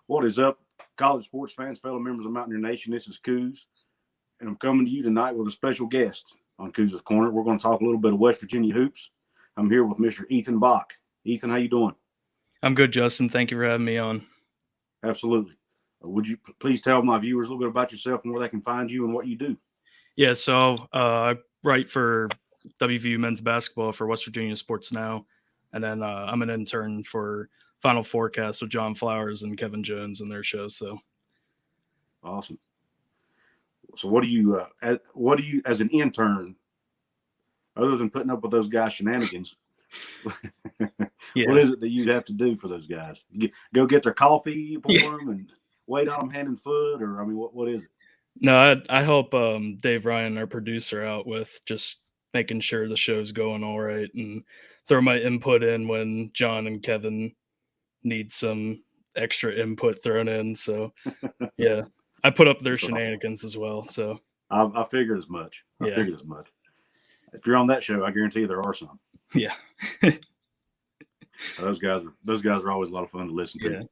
What is up, college sports fans, fellow members of Mountaineer Nation? This is Coos, and I'm coming to you tonight with a special guest on Coos' Corner. We're going to talk a little bit of West Virginia hoops. I'm here with Mr. Ethan Bock. Ethan, how you doing? I'm good, Justin. Thank you for having me on. Absolutely. Would you please tell my viewers a little bit about yourself and where they can find you and what you do? Yeah, so I write for WVU men's basketball for West Virginia Sports Now, and then I'm an intern for Final Fourcast with John Flowers and Kevin Jones and their show. So awesome. So what do you as an intern, other than putting up with those guys' shenanigans? Yeah. What is it that you'd have to do for those guys? Go get their coffee for them and wait on them hand and foot, or I mean, what is it? No, I help Dave Ryan, our producer, out with just making sure the show's going all right and throw my input in when John and Kevin need some extra input thrown in. So yeah, I put up their shenanigans as well. So I figured as much. I figured as much. If you're on that show, I guarantee you there are some. Yeah. Those guys are always a lot of fun to listen to.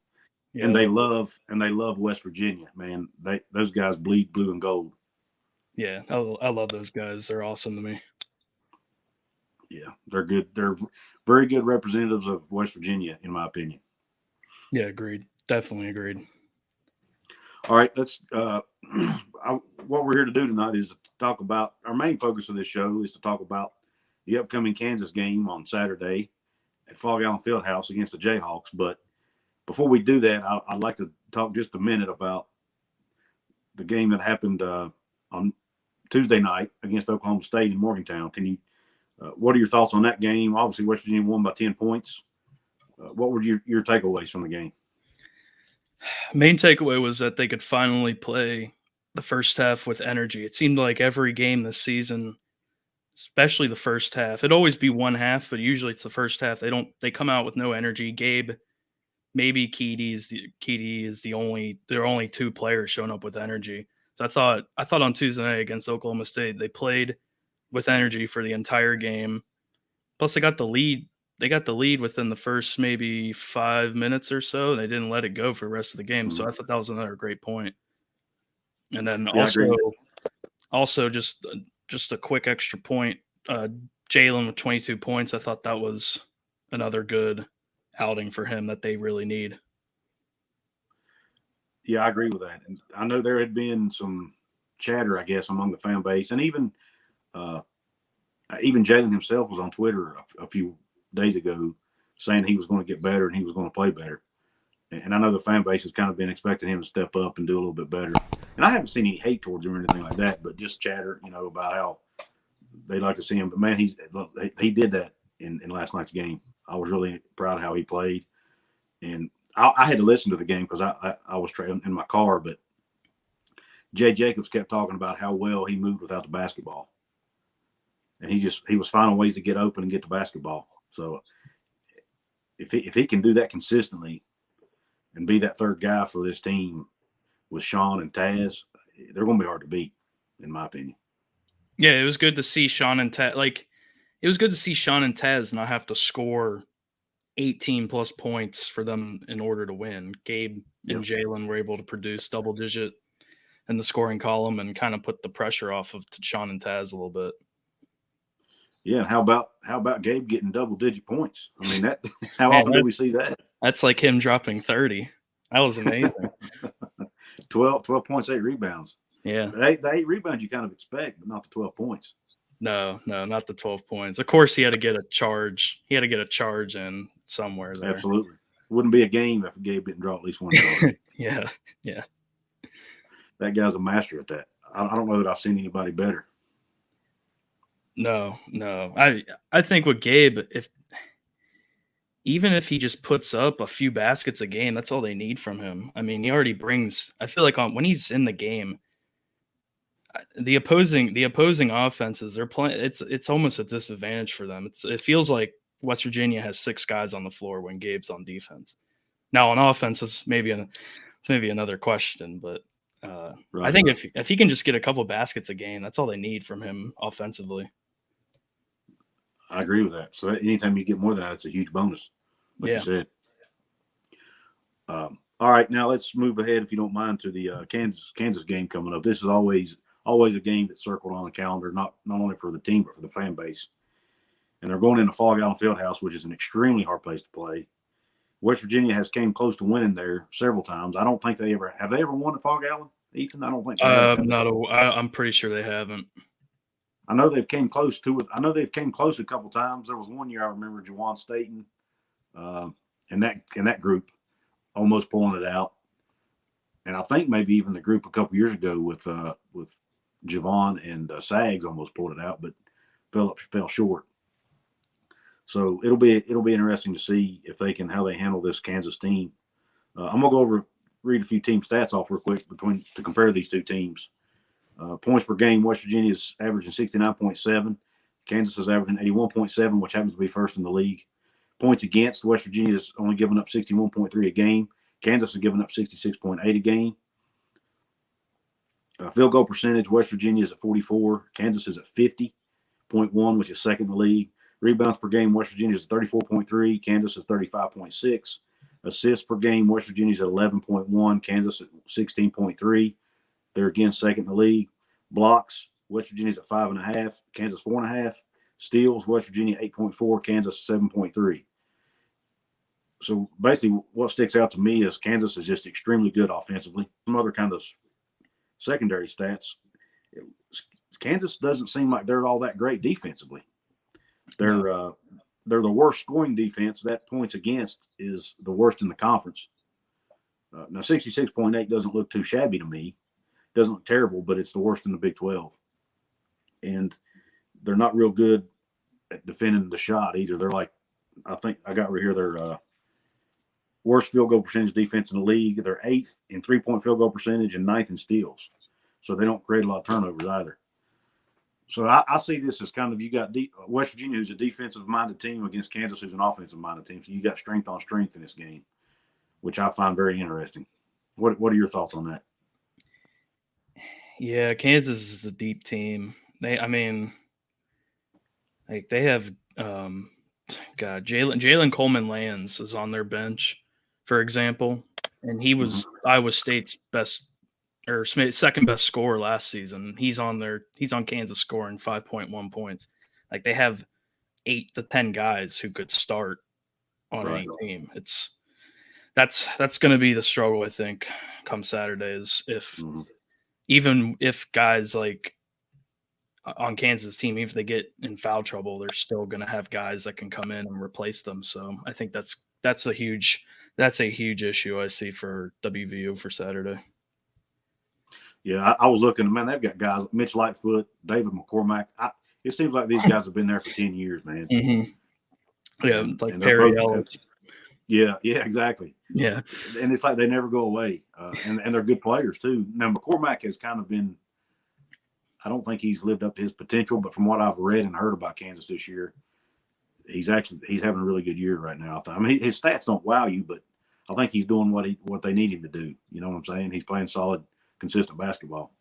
Yeah. And they love West Virginia, man. Those guys bleed blue and gold. Yeah, I love those guys. They're awesome to me. Yeah, they're good. They're very good representatives of West Virginia, in my opinion. Yeah, agreed. Definitely agreed. All right, let's. What we're here to do tonight is to talk about our main focus of this show is to talk about the upcoming Kansas game on Saturday at Allen Fieldhouse against the Jayhawks. But before we do that, I'd like to talk just a minute about the game that happened on Tuesday night against Oklahoma State in Morgantown. Can you? What are your thoughts on that game? Obviously, West Virginia won by 10 points. What were your takeaways from the game? Main takeaway was that they could finally play the first half with energy. It seemed like every game this season, especially the first half, it'd always be one half, but usually it's the first half. They come out with no energy. Gabe, maybe Keedy is there are only two players showing up with energy. So I thought on Tuesday night against Oklahoma State, they played with energy for the entire game. Plus they got the lead. They got the lead within the first maybe 5 minutes or so. And they didn't let it go for the rest of the game. So I thought that was another great point. And then also just a quick extra point. Jalen with 22 points. I thought that was another good outing for him that they really need. Yeah, I agree with that. And I know there had been some chatter, I guess, among the fan base, and even Jalen himself was on Twitter a few days ago saying he was going to get better and he was going to play better. And I know the fan base has kind of been expecting him to step up and do a little bit better. And I haven't seen any hate towards him or anything like that, but just chatter, about how they like to see him. But man, he did that in last night's game. I was really proud of how he played, and I had to listen to the game because I was in my car. But Jay Jacobs kept talking about how well he moved without the basketball, and he was finding ways to get open and get the basketball. So if he can do that consistently and be that third guy for this team with Sean and Taz, they're going to be hard to beat, in my opinion. Yeah, it was good to see Sean and Taz. It was good to see Sean and Taz not have to score 18 plus points for them in order to win. Gabe and Jalen were able to produce double digit in the scoring column and kind of put the pressure off of Sean and Taz a little bit. Yeah, and how about Gabe getting double digit points? I mean, that how often do we see that? That's like him dropping 30. That was amazing. 12 points, 8 rebounds. Yeah. The 8 rebounds you kind of expect, but not the 12 points. No, not the 12 points. Of course, he had to get a charge. He had to get a charge in somewhere there. Absolutely. Wouldn't be a game if Gabe didn't draw at least one charge. Yeah. That guy's a master at that. I don't know that I've seen anybody better. No. I think with Gabe, even if he just puts up a few baskets a game, that's all they need from him. I mean, he already brings. I feel like when he's in the game, the opposing offenses, they're playing. It's almost a disadvantage for them. It feels like West Virginia has 6 guys on the floor when Gabe's on defense. Now on offense, it's maybe another question, but I think if he can just get a couple baskets a game, that's all they need from him offensively. I agree with that. So anytime you get more than that, it's a huge bonus. Like you said. All right, now let's move ahead, if you don't mind, to the Kansas game coming up. This is always a game that's circled on the calendar, not only for the team but for the fan base. And they're going into Allen Fieldhouse, which is an extremely hard place to play. West Virginia has came close to winning there several times. I don't think they ever won at Allen, Ethan. I don't think they have. I'm pretty sure they haven't. I know they've came close to it. I know they've came close a couple times. There was one year I remember Jawan Staten, and that group almost pulling it out. And I think maybe even the group a couple years ago with Javon and Sags almost pulled it out, but fell short. So it'll be interesting to see if they can how they handle this Kansas team. I'm gonna go over read a few team stats off real quick to compare these two teams. Points per game, West Virginia is averaging 69.7. Kansas is averaging 81.7, which happens to be first in the league. Points against, West Virginia is only giving up 61.3 a game. Kansas is giving up 66.8 a game. Field goal percentage, West Virginia is at 44. Kansas is at 50.1, which is second in the league. Rebounds per game, West Virginia is at 34.3. Kansas is 35.6. Assists per game, West Virginia is at 11.1. Kansas at 16.3. They're again second in the league. Blocks, West Virginia is at 5.5. Kansas 4.5. Steals, West Virginia 8.4. Kansas 7.3. So basically, what sticks out to me is Kansas is just extremely good offensively. Some other kind of secondary stats. Kansas doesn't seem like they're all that great defensively. They're the worst scoring defense. That points against is the worst in the conference. Now 66.8 doesn't look too shabby to me. Doesn't look terrible, but it's the worst in the Big 12. And they're not real good at defending the shot either. They're like, I think I got right here, they're worst field goal percentage defense in the league. They're 8th in 3-point field goal percentage and 9th in steals. So they don't create a lot of turnovers either. So I see this as kind of, you got West Virginia, who's a defensive-minded team, against Kansas, who's an offensive-minded team. So you got strength on strength in this game, which I find very interesting. What are your thoughts on that? Yeah, Kansas is a deep team. They have Jalen Coleman Lands is on their bench, for example, and he was Iowa State's second best scorer last season. He's on Kansas scoring 5.1 points. Like, they have 8 to 10 guys who could start on any team. That's going to be the struggle, I think, come Saturday, is even if guys like on Kansas team, even if they get in foul trouble, they're still going to have guys that can come in and replace them. So I think that's a huge issue I see for WVU for Saturday. Yeah, I was looking, man, they've got guys, Mitch Lightfoot, David McCormack. It seems like these guys have been there for 10 years, man. Mm-hmm. Yeah, like Perry Ellis. Yeah, exactly. Yeah. And it's like they never go away. And they're good players, too. Now, McCormack has kind of been, I don't think he's lived up to his potential, but from what I've read and heard about Kansas this year, he's having a really good year right now. I mean, his stats don't wow you, but I think he's doing what they need him to do. You know what I'm saying? He's playing solid, consistent basketball.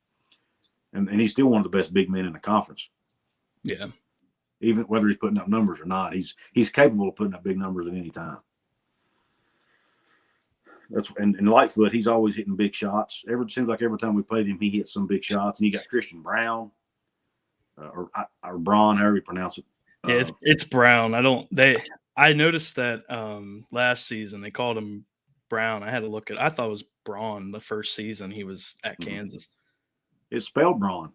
And he's still one of the best big men in the conference. Yeah. Even whether he's putting up numbers or not, he's capable of putting up big numbers at any time. And Lightfoot, he's always hitting big shots. Seems like every time we play him, he hits some big shots. And you got Christian Brown, or Braun, however you pronounce it. Yeah, it's Brown. I noticed that last season they called him Brown. I had to look at. I thought it was Braun the first season he was at Kansas. It's spelled Braun,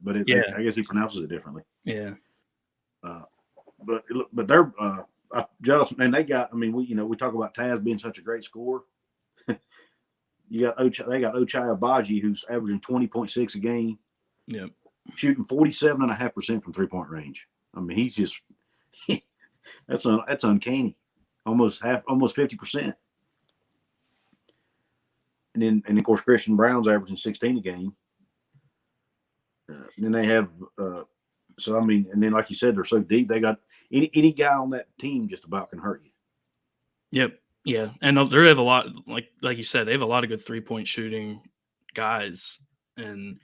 but I guess he pronounces it differently. Yeah. But they're jealous, and they got. I mean, we talk about Taz being such a great scorer. They got Ochai Ogbaji, who's averaging 20.6 a game. Yep. Shooting 47.5% from 3-point range. I mean, he's just that's uncanny. Almost 50%. And then of course Christian Brown's averaging 16 a game. And then they have so I mean, and then like you said, they're so deep. They got any guy on that team just about can hurt you. Yep. Yeah, and they have a lot, like you said, they have a lot of good 3-point shooting guys, and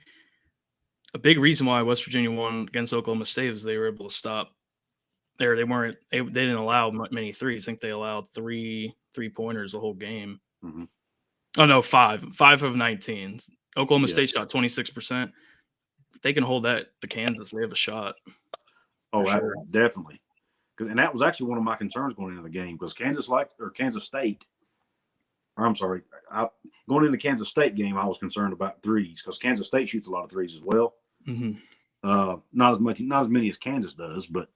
a big reason why West Virginia won against Oklahoma State was they were able to stop. They didn't allow many threes. I think they allowed 3 3-pointers the whole game. Mm-hmm. Oh no, 5 of 19. Oklahoma Yeah. State shot 26%. If they can hold that to Kansas, they have a shot. Oh, Sure. definitely. And that was actually one of my concerns going into the game because Kansas State. Or I'm sorry, going into the Kansas State game, I was concerned about threes because Kansas State shoots a lot of threes as well. Mm-hmm. Not as many as Kansas does, but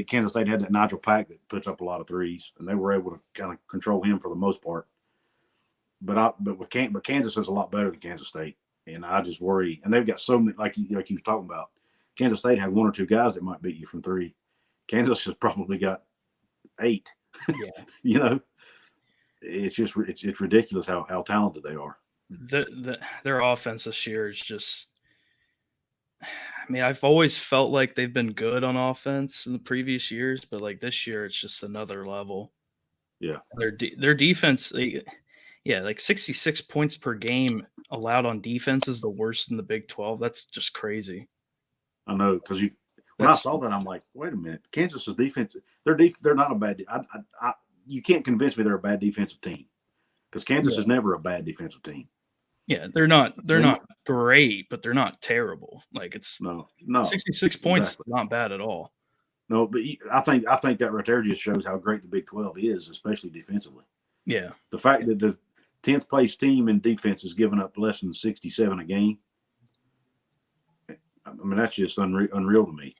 Kansas State had that Nigel Pack that puts up a lot of threes, and they were able to kind of control him for the most part. But Kansas is a lot better than Kansas State, and I just worry. And they've got so many, like you was talking about. Kansas State had one or two guys that might beat you from three. Kansas has probably got 8. Yeah. You know, it's just it's ridiculous how talented they are. Their offense this year is just. I mean, I've always felt like they've been good on offense in the previous years, but like this year, it's just another level. Yeah, their defense, like 66 points per game allowed on defense is the worst in the Big 12. That's just crazy. I know because when I saw that, I'm like, wait a minute, Kansas's defense, they're not a bad. You can't convince me they're a bad defensive team because Kansas is never a bad defensive team. Yeah, they're not great, but they're not terrible. Like it's no 66 points, exactly. Not bad at all. No, but I think that right there just shows how great the Big 12 is, especially defensively. Yeah, the fact that the 10th place team in defense is giving up less than 67 a game. I mean, that's just unreal to me.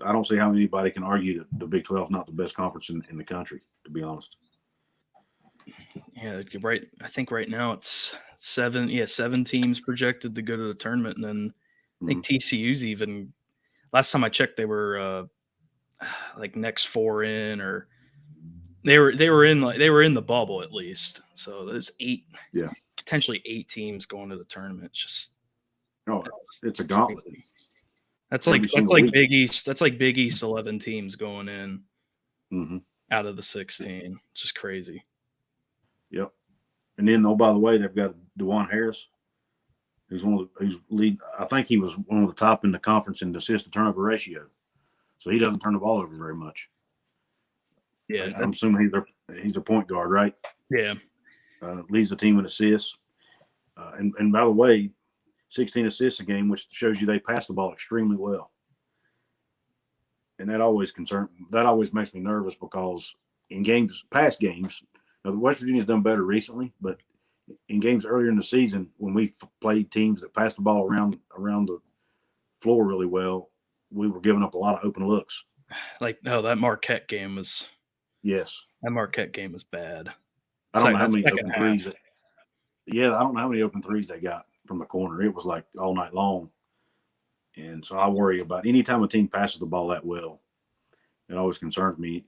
I don't see how anybody can argue that the Big 12 is not the best conference in the country, to be honest. Yeah, you're right. I think right now it's 7 teams projected to go to the tournament, and then I think TCU's even. Last time I checked, they were like next 4 in, or they were in the bubble at least. So there's 8, potentially 8 teams going to the tournament. It's a gauntlet. That's like Big East. That's like Big East 11 teams going in out of the 16. It's just crazy. Yep. And then, by the way, they've got DeJuan Harris, who's lead. I think he was one of the top in the conference in the assist to turnover ratio. So he doesn't turn the ball over very much. Yeah, I'm assuming he's a point guard, right? Yeah. Leads the team in assists. And by the way, 16 assists a game, which shows you they pass the ball extremely well. And that always makes me nervous because in past games, now West Virginia's done better recently, but in games earlier in the season, when we played teams that passed the ball around the floor really well, we were giving up a lot of open looks. That Marquette game was. Yes. That Marquette game was bad. I don't know how many open threes. I don't know how many open threes they got from the corner. It was like all night long. And so I worry about any time a team passes the ball that well. It always concerns me.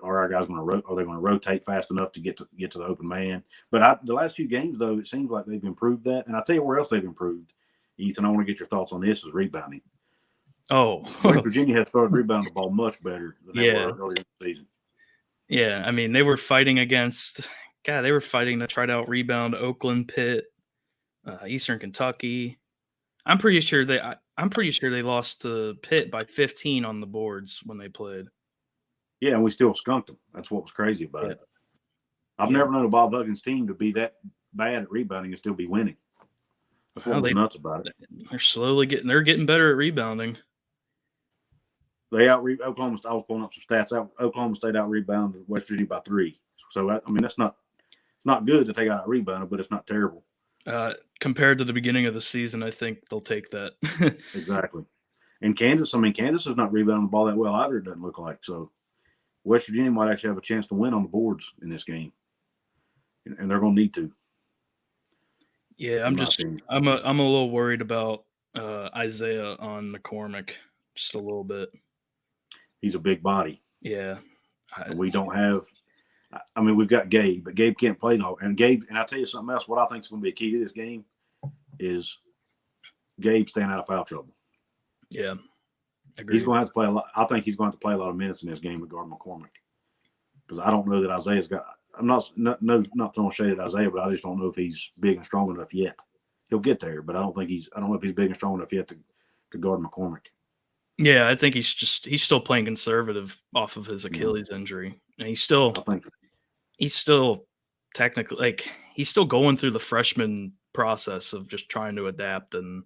Are our guys going to rotate fast enough to get to the open man? But the last few games, though, it seems like they've improved that. And I'll tell you where else they've improved. Ethan, I want to get your thoughts on this: is rebounding. Oh, West Virginia has started rebounding the ball much better than they were earlier in the season. Yeah, I mean, they were fighting against. God, they were fighting to try to out rebound Oakland, Pitt, Eastern Kentucky. I'm pretty sure they lost to Pitt by 15 on the boards when they played. Yeah, and we still skunked them. That's what was crazy about it. I've never known a Bob Huggins team to be that bad at rebounding and still be winning. That's what was nuts about it. They're getting better at rebounding. Oklahoma. I was pulling up some stats. Oklahoma State out rebounded West Virginia by 3. So that's not. It's not good that they got out rebounded, but it's not terrible. Compared to the beginning of the season, I think they'll take that. Exactly. And Kansas is not rebounding the ball that well either. It doesn't look like so. West Virginia might actually have a chance to win on the boards in this game, and they're going to need to. Yeah, I'm a little worried about Isaiah on McCormick, just a little bit. He's a big body. Yeah, we don't have. I mean, we've got Gabe, but Gabe can't play though. And I'll tell you something else. What I think is going to be a key to this game is Gabe staying out of foul trouble. Yeah. Agreed. He's going to have to play a lot. I think he's going to have to play a lot of minutes in this game with Gardner McCormick because I don't know that Isaiah's got. I'm not throwing shade at Isaiah, but I just don't know if he's big and strong enough yet. He'll get there, but I don't know if he's big and strong enough yet to guard McCormick. Yeah, I think he's still playing conservative off of his Achilles injury, and he's still. I think he's still technically like he's still going through the freshman process of just trying to adapt and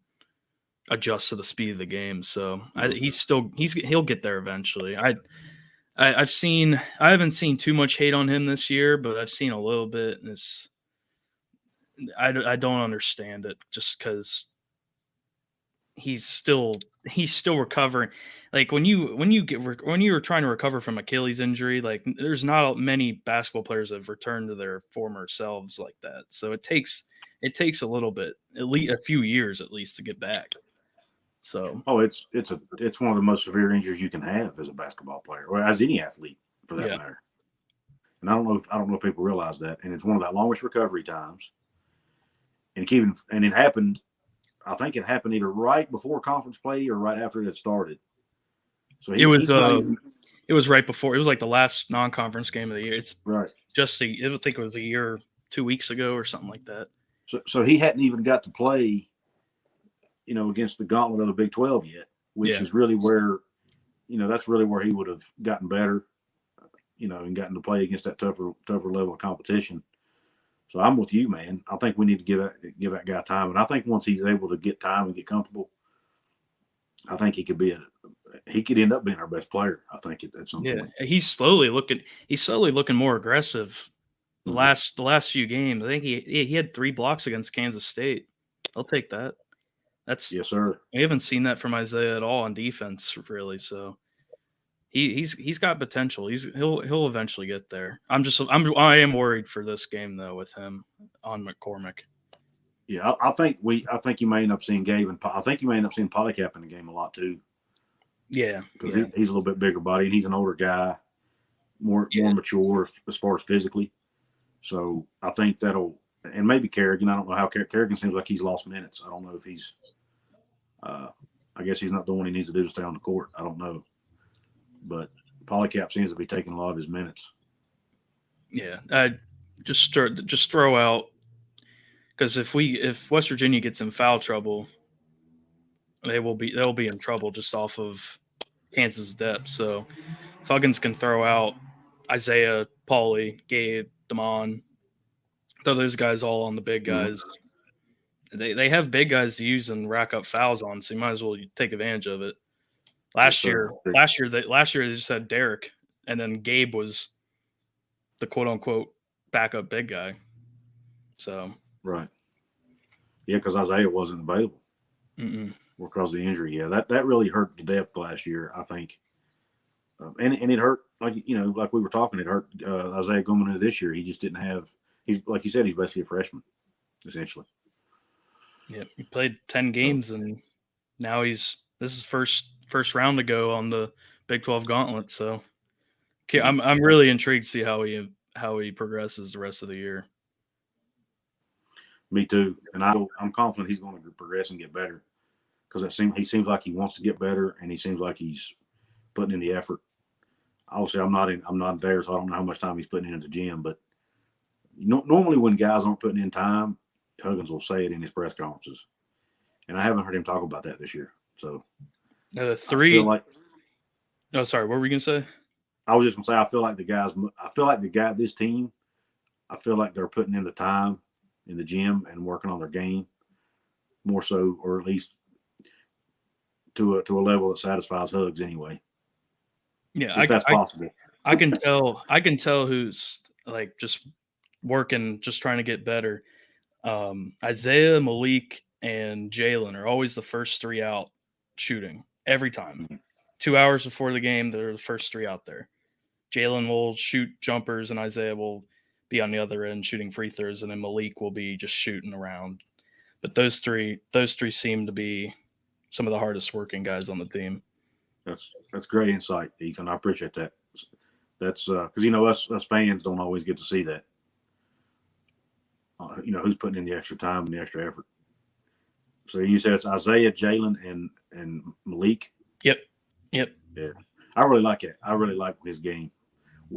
adjust to the speed of the game. So he'll get there eventually. I haven't seen too much hate on him this year, but I've seen a little bit, and I don't understand it just because he's still recovering. Like when you were trying to recover from Achilles injury, like there's not many basketball players that have returned to their former selves like that. So it takes a little bit, at least a few years at least, to get back. So it's one of the most severe injuries you can have as a basketball player, or as any athlete for that matter. And I don't know if people realize that. And it's one of the longest recovery times. And it happened. I think it happened either right before conference play or right after it had started. So it was right before. It was like the last non-conference game of the year. It's right. I think it was a year, 2 weeks ago or something like that. So he hadn't even got to play, against the gauntlet of the Big 12 yet, which is really where, that's really where he would have gotten better, and gotten to play against that tougher level of competition. So I'm with you, man. I think we need to give that guy time, and I think once he's able to get time and get comfortable, I think he could end up being our best player. I think at some point. He's slowly looking more aggressive. The last few games, I think he had 3 blocks against Kansas State. I'll take that. That's yes, sir. We haven't seen that from Isaiah at all on defense, really. So he's got potential. He'll eventually get there. I am worried for this game though with him on McCormick. Yeah, I think you may end up seeing Gabe, and I think you may end up seeing Polycap in the game a lot too. Yeah, because he's a little bit bigger body, and he's an older guy, more mature as far as physically. So I think that'll, and maybe Kerrigan. I don't know how Kerrigan seems like he's lost minutes. I don't know if he's. I guess he's not doing what he needs to do to stay on the court. I don't know, but Polycap seems to be taking a lot of his minutes. Yeah, I just throw out, because if West Virginia gets in foul trouble, they'll be in trouble just off of Kansas depth. So if Huggins can throw out Isaiah, Pauly, Gabe, Damon, throw those guys all on the big guys. They have big guys to use and rack up fouls on, so you might as well take advantage of it. Last year they just had Derek, and then Gabe was the quote unquote backup big guy. So right, yeah, because Isaiah wasn't available because of the injury. Yeah, that really hurt the depth last year, I think, and it hurt like we were talking. It hurt Isaiah going into this year. He just didn't have. He's like you said. He's basically a freshman, essentially. Yeah, he played 10 games, and now this is first round to go on the Big 12 gauntlet. So, I'm really intrigued to see how he progresses the rest of the year. Me too, and I'm confident he's going to progress and get better because he seems like he wants to get better, and he seems like he's putting in the effort. Obviously, I'm not there, so I don't know how much time he's putting into the gym, but normally when guys aren't putting in time, Huggins will say it in his press conferences, and I haven't heard him talk about that this year. So, sorry, what were we gonna say? I was just gonna say I feel like this team, I feel like they're putting in the time in the gym and working on their game more so, or at least to a level that satisfies Hugs anyway. Yeah, if that's possible. I can tell who's like just working, just trying to get better. Isaiah, Malik, and Jalen are always the first 3 out shooting every time. 2 hours before the game, they're the first 3 out there. Jalen will shoot jumpers, and Isaiah will be on the other end shooting free throws, and then Malik will be just shooting around. But those three seem to be some of the hardest working guys on the team. That's great insight, Ethan. I appreciate that. That's because us fans don't always get to see that. Who's putting in the extra time and the extra effort. So you said it's Isaiah, Jalen, and Malik? Yep. Yeah. I really like it. I really like his game.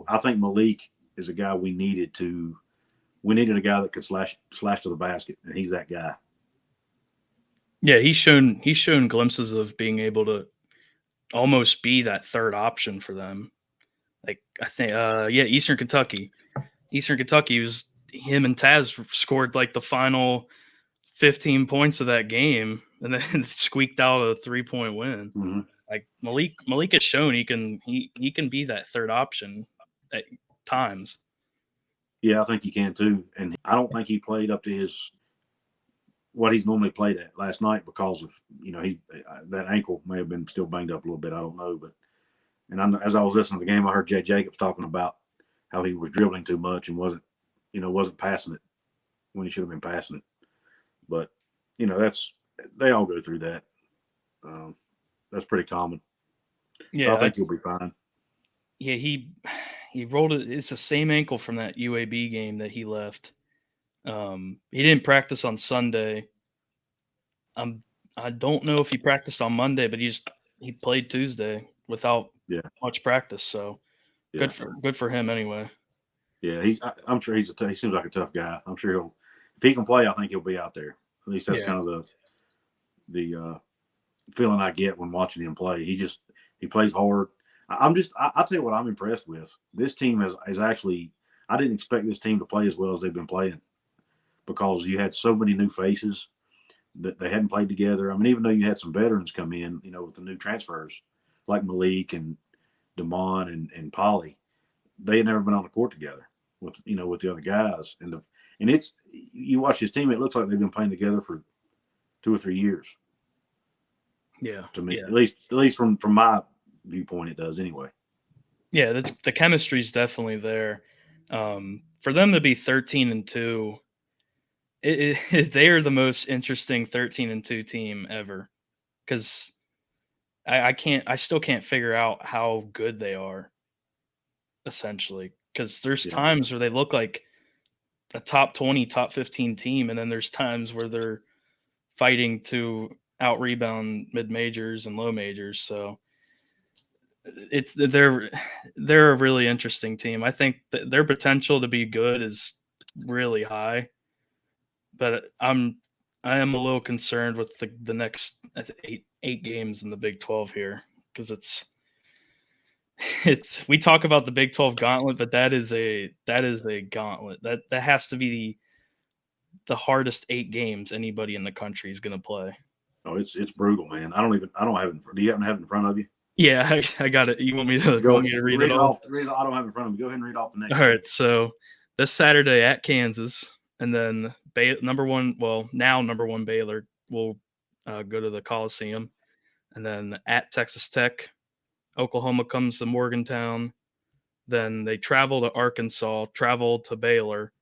I think Malik is a guy we needed a guy that could slash to the basket, and he's that guy. Yeah, he's shown glimpses of being able to almost be that third option for them. Like I think Eastern Kentucky. Eastern Kentucky was him and Taz scored like the final 15 points of that game, and then squeaked out a 3-point win. Mm-hmm. Like Malik has shown he can be that third option at times. Yeah, I think he can too, and I don't think he played up to what he's normally played at last night because of that ankle may have been still banged up a little bit. I don't know, but as I was listening to the game, I heard Jay Jacobs talking about how he was dribbling too much and wasn't passing it when he should have been passing it. But they all go through that. That's pretty common. Yeah, so I think he'll be fine. Yeah, he rolled it. It's the same ankle from that UAB game that he left. He didn't practice on Sunday. I don't know if he practiced on Monday, but he played Tuesday without much practice. So good for him anyway. Yeah, I'm sure he seems like a tough guy. I'm sure if he can play, I think he'll be out there. At least that's kind of the feeling I get when watching him play. He plays hard. I'll tell you what I'm impressed with. This team is actually, I didn't expect this team to play as well as they've been playing because you had so many new faces that they hadn't played together. I mean, even though you had some veterans come in, with the new transfers like Malik and Damon and Polly, they had never been on the court together with the other guys. And it's, you watch this team, it looks like they've been playing together for 2 or 3 years. Yeah. To me, at least from my viewpoint, it does anyway. Yeah, the chemistry is definitely there. For them to be 13-2, they are the most interesting 13-2 team ever. Because I still can't figure out how good they are. Essentially, because there's times where they look like a top 20, top 15 team, and then there's times where they're fighting to out rebound mid majors and low majors. So they're a really interesting team. I think that their potential to be good is really high, but I am a little concerned with the next eight games in the Big 12 here, because we talk about the Big 12 gauntlet, but that is a gauntlet that has to be the hardest 8 games anybody in the country is going to play. Oh, it's brutal, man. I don't have it. Do you happen to have it in front of you? Yeah, I got it. You want me to read it off? I don't have it in front of me. Go ahead and read off the next. All right. So this Saturday at Kansas, and then number one Baylor will go to the Coliseum, and then at Texas Tech, Oklahoma comes to Morgantown, then they travel to Arkansas, travel to Baylor,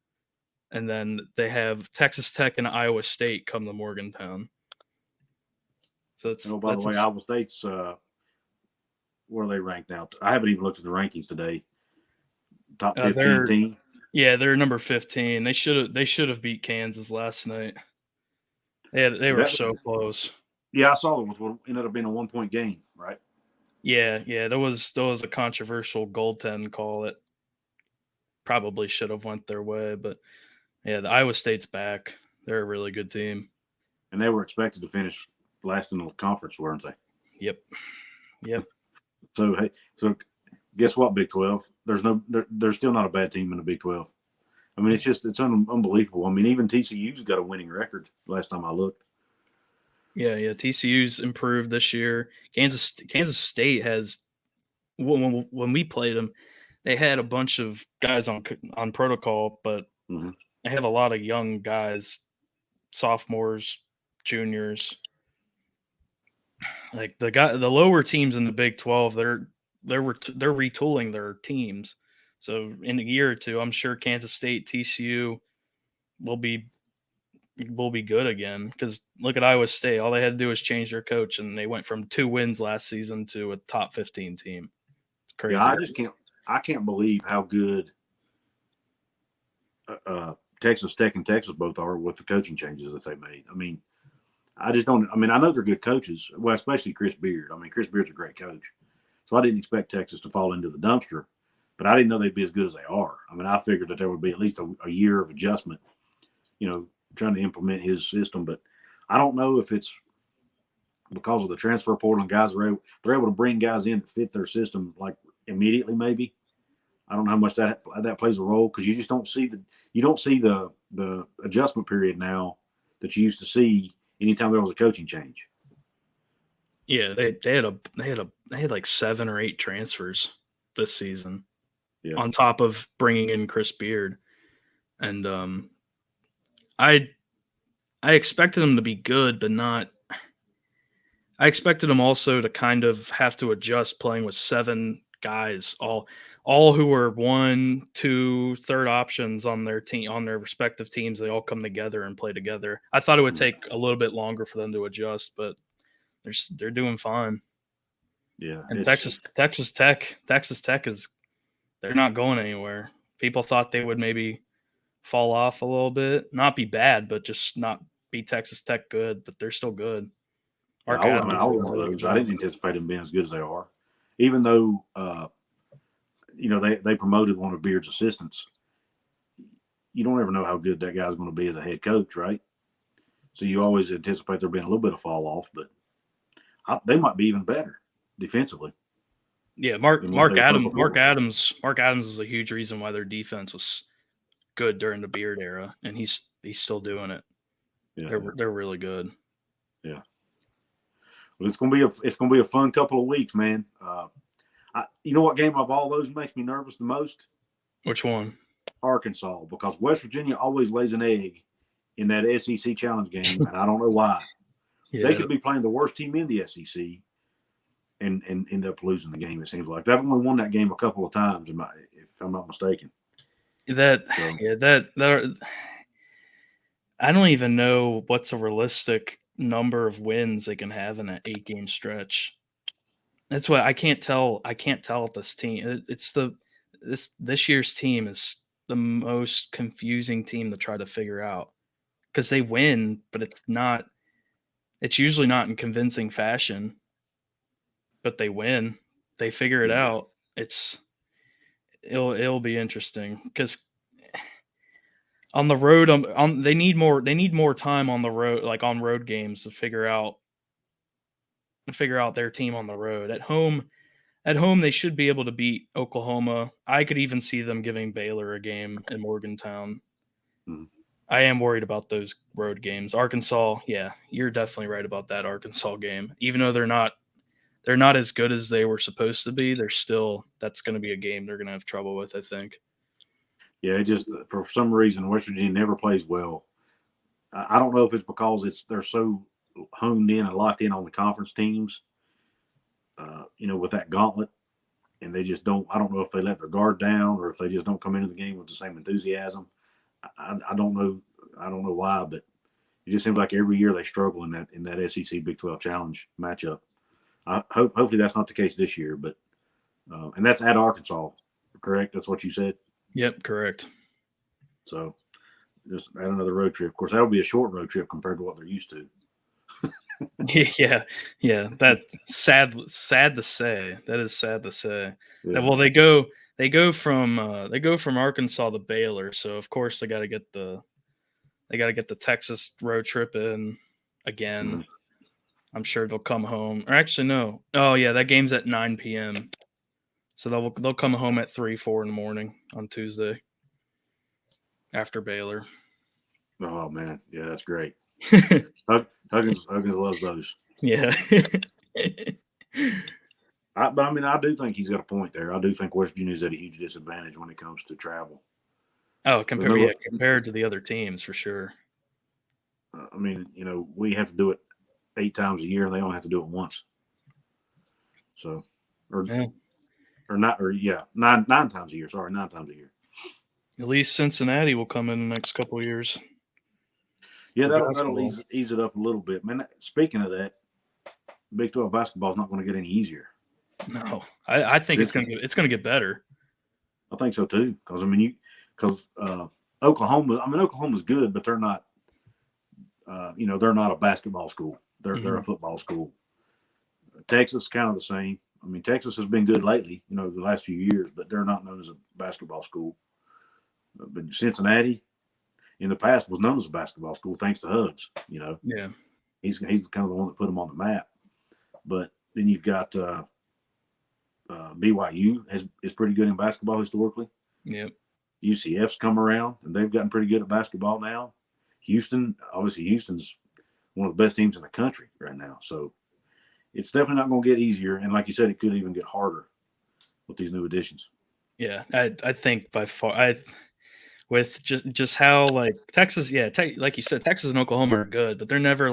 and then they have Texas Tech and Iowa State come to Morgantown. So it's by the way, Iowa State's where are they ranked now? I haven't even looked at the rankings today. Top 15 team. Yeah, they're number 15. They should have beat Kansas last night. They were so close. Yeah, I saw it ended up being a 1-point game, right? Yeah. There was a controversial goaltend call that probably should have went their way, but yeah, the Iowa State's back. They're a really good team, and they were expected to finish last in the conference, weren't they? Yep. So guess what, Big 12? There's still not a bad team in the Big 12. I mean, it's unbelievable. I mean, even TCU's got a winning record last time I looked. Yeah. TCU's improved this year. Kansas State has, when we played them, they had a bunch of guys on protocol, but they have a lot of young guys, sophomores, juniors. Like the lower teams in the Big 12, they're retooling their teams. So in a year or two, I'm sure Kansas State, TCU will be good again. Because look at Iowa State, all they had to do was change their coach, and they went from 2 wins last season to a top 15 team. It's crazy. Yeah, I can't believe how good Texas Tech and Texas both are with the coaching changes that they made. I mean, I just don't. I mean, I know they're good coaches. Well, especially Chris Beard. I mean, Chris Beard's a great coach. So I didn't expect Texas to fall into the dumpster, but I didn't know they'd be as good as they are. I mean, I figured that there would be at least a year of adjustment, trying to implement his system. But I don't know if it's because of the transfer portal and guys they're able to bring guys in that fit their system like immediately, maybe. I don't know how much that plays a role because you don't see the adjustment period now that you used to see anytime there was a coaching change. Yeah, they had like 7 or 8 transfers this season, Yeah, on top of bringing in Chris Beard, and I I expected them to be good, but not. I expected them also to kind of have to adjust playing with 7 guys, all who were 1, 2, third options on their team, on their respective teams. They all come together and play together. I thought it would take a little bit longer for them to adjust, but they're doing fine. yeah. And Texas Tech is, they're not going anywhere. People thought they would maybe fall off a little bit, not be bad, but just not be Texas Tech good. But they're still good. Yeah, Mark Adams I is was doing a one of really good those. I job. didn't anticipate them being as good as they are, even though they promoted one of Beard's assistants. You don't ever know how good that guy's going to be as a head coach, right? So you always anticipate there being a little bit of fall off, but they might be even better defensively Yeah, than what they were before. Mark Adams is a huge reason why their defense was good during the Beard era, and he's still doing it. Yeah, They're really good. yeah. Well, it's gonna be a fun couple of weeks, man. You know what game of all those makes me nervous the most? Which one? Arkansas, because West Virginia always lays an egg in that SEC challenge game, and I don't know why. Yeah, They could be playing the worst team in the SEC and end up losing the game. It seems like they've only won that game a couple of times, if I'm not mistaken. that So, yeah that I don't even know what's a realistic number of wins they can have in an 8-game stretch. That's what I can't tell. I can't tell with this team. It's this year's team is the most confusing team to try to figure out, because they win, but it's not. It's usually not in convincing fashion, but they win. They figure it out. It'll be interesting because on the road, they need more time on the road, like on road games, to figure out their team on the road. At home, they should be able to beat Oklahoma. I could even see them giving Baylor a game in Morgantown. mm-hmm. I am worried about those road games. Arkansas, yeah, you're definitely right about that Arkansas game. Even though they're not as good as they were supposed to be, that's going to be a game they're going to have trouble with, I think. Yeah, it just for some reason West Virginia never plays well. I don't know if it's because they're so honed in and locked in on the conference teams, with that gauntlet, and they just don't. I don't know if they let their guard down or if they just don't come into the game with the same enthusiasm. I don't know. I don't know why, but it just seems like every year they struggle in that SEC Big 12 Challenge matchup. Hopefully that's not the case this year, but and that's at Arkansas, correct? That's what you said. Yep, correct. So just add another road trip. Of course, that'll be a short road trip compared to what they're used to. Yeah, yeah. That sad to say. That is sad to say. Yeah. Well, they go from Arkansas to Baylor, so of course they got to get the Texas road trip in again. Mm-hmm. I'm sure they'll come home. Or actually, no. Oh yeah, that game's at 9 p.m. So they'll come home at 3-4 in the morning on Tuesday after Baylor. Oh man, yeah, that's great. Huggins loves those. Yeah. But I mean, I do think he's got a point there. I do think West Virginia's at a huge disadvantage when it comes to travel. Oh, compared to the other teams for sure. I mean, we have to do it 8 times a year, and they only have to do it once. So, nine times a year. Sorry, 9 times a year. At least Cincinnati will come in the next couple of years. Yeah, that'll ease it up a little bit. Man, speaking of that, Big 12 basketball is not going to get any easier. No, I think it's going to get better. I think so too, because Oklahoma's good, but they're not. They're not a basketball school. They're a football school. Texas is kind of the same. I mean, Texas has been good lately, the last few years, but they're not known as a basketball school. But Cincinnati, in the past, was known as a basketball school thanks to Hugs. Yeah, he's kind of the one that put them on the map. But then you've got BYU is pretty good in basketball historically. Yep. UCF's come around, and they've gotten pretty good at basketball now. Houston's one of the best teams in the country right now. So it's definitely not going to get easier. And like you said, it could even get harder with these new additions. Yeah, I think by far with just how like Texas, like you said, Texas and Oklahoma are good, but they're never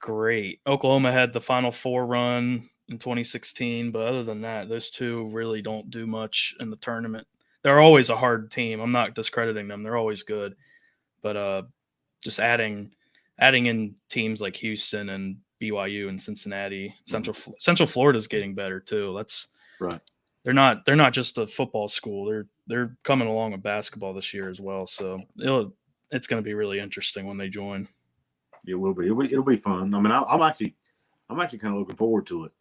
great. Oklahoma had the Final Four run in 2016, but other than that, those two really don't do much in the tournament. They're always a hard team. I'm not discrediting them. They're always good. But just adding in teams like Houston and BYU and Cincinnati, Central Florida's getting better too. That's right. They're not just a football school. They're coming along with basketball this year as well. So it's going to be really interesting when they join. It will be. It'll be fun. I mean, I'm actually kind of looking forward to it.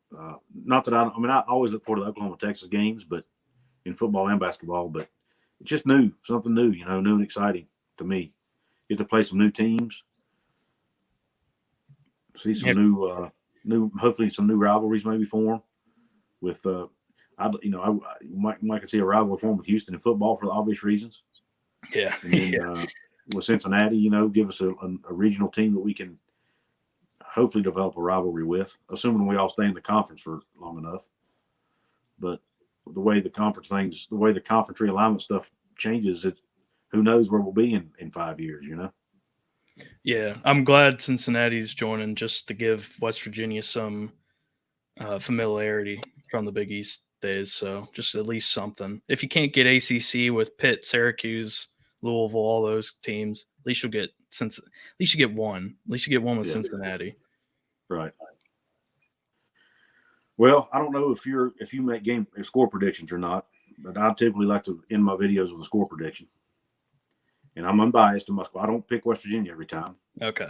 Not that I always look forward to the Oklahoma Texas games, but in football and basketball. But it's just new, something new, new and exciting to me. Get to play some new teams, see some hopefully some new rivalries maybe form with. I might see a rivalry form with Houston in football for the obvious reasons. Yeah. And then, with Cincinnati, give us a regional team that we can hopefully develop a rivalry with, assuming we all stay in the conference for long enough. But the way the conference realignment stuff changes, who knows where we'll be in 5 years, Yeah, I'm glad Cincinnati's joining just to give West Virginia some familiarity from the Big East days. So just at least something. If you can't get ACC with Pitt, Syracuse, Louisville, all those teams, at least you get one. At least you get one with Cincinnati. Right. Well, I don't know if you make score predictions or not, but I typically like to end my videos with a score prediction. And I'm unbiased in my score. I don't pick West Virginia every time. Okay.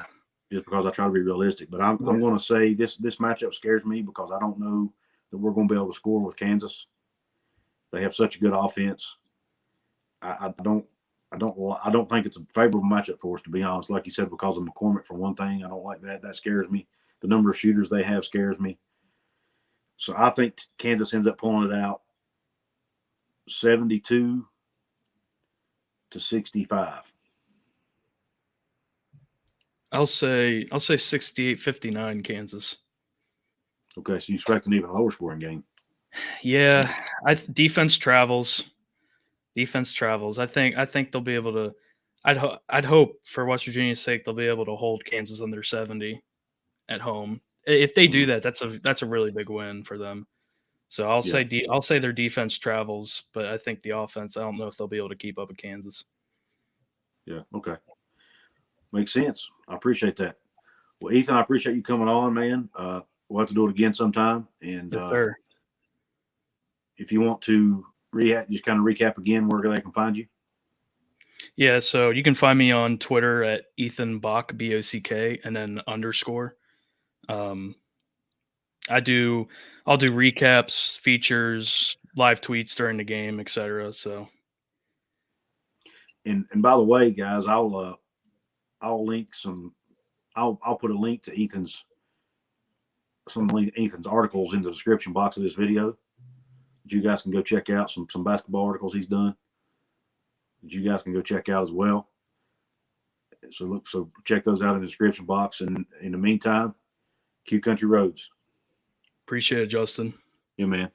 Just because I try to be realistic. But I'm going to say this matchup scares me because I don't know that we're going to be able to score with Kansas. They have such a good offense. I don't think it's a favorable matchup for us, to be honest. Like you said, because of McCormick for one thing, I don't like that. That scares me. The number of shooters they have scares me. So I think Kansas ends up pulling it out 72-65. I'll say 68-59 Kansas. Okay, so you expect an even lower scoring game. Yeah, defense travels. I think they'll be able to. I'd hope for West Virginia's sake they'll be able to hold Kansas under 70 at home. If they do that, that's a really big win for them. So I'll say their defense travels, but I think the offense, I don't know if they'll be able to keep up with Kansas. Yeah. Okay. Makes sense. I appreciate that. Well, Ethan, I appreciate you coming on, man. We'll have to do it again sometime. And yes, sir. If you want to just kind of recap again where they can find you. Yeah, so you can find me on Twitter at Ethan Bock, BOCK, and then _. I'll do recaps, features, live tweets during the game, etc. So, and by the way, guys, I'll link some. I'll put a link to Ethan's articles in the description box of this video. That you guys can go check out some basketball articles he's done. That you guys can go check out as well. So check those out in the description box. And in the meantime, Q Country Roads. Appreciate it, Justin. Yeah, man.